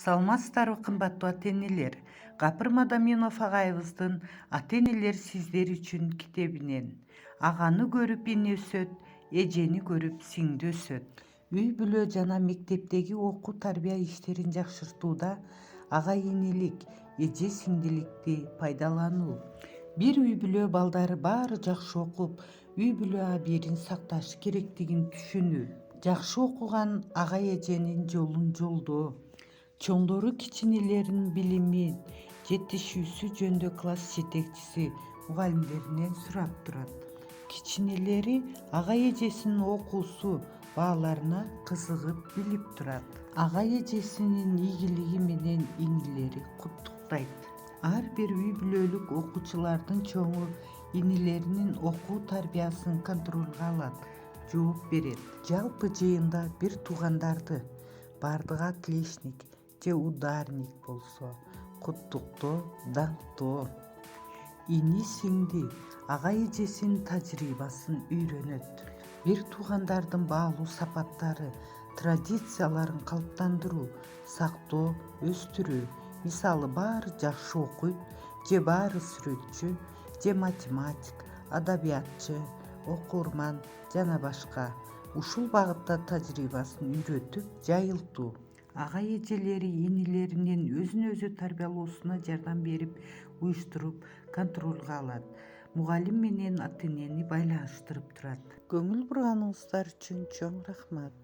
Саламатсыздарбы кымбаттуу ата-энелер. Гапыр Мадаминов агайыбыздын «Ата-энелер сиздер үчүн» китебинен аганы көрүп ине өсөт, эжени көрүп сиңди өсөт. Үй бүлө жана мектептеги окуу тарбия иштерин жакшыртууда ага-инелик, эже-сиңдиликти пайдалануу. Бир үй бүлө балдары баары жакшы окуп, үй бүлө абийирин сакташы керектигин түшүнүү. Жакшы окуган ага-эженин жолун жолдоо. Чоңдору кичинелеринин билими жетишүүсү жөнүндө класс жетекчиси мугалимдеринен сурап турат. Кичинелери ага-эжесинин окуусу бааларына кызыгып билип турат. Ага-эжесинин ийгилиги менен инилери куттуктайт. Ар бир үй бүлөлүк окуучулардын чоңу инилеринин окуу тарбиясын контролго алат, жооп берет. Жалпы жыйында бир туугандарды бардыгы отличник же ударник болсо куттуктоо, даңктоо. Ини-сиңди ага-эжесинин тажрыйбасын үйрөнөт. Бир туугандардын баалуу сапаттары, традицияларын калыптандыруу, сактоо, өстүрүү. Мисалы, баары жакшы окуйт, же баары сүрөтчү, же математик, адабиятчы, окурман жана башка. Ушул багытта тажрыйбасын үйрөтүп, жайылтуу. Ага-эжелери инилеринин өзүн өзү тарбиялоосуна жардам берип, уюштуруп, контролго алат. Мугалим менен ата-энени байланыштырып турат. Көңүл бурганыңыздар үчүн чоң рахмат.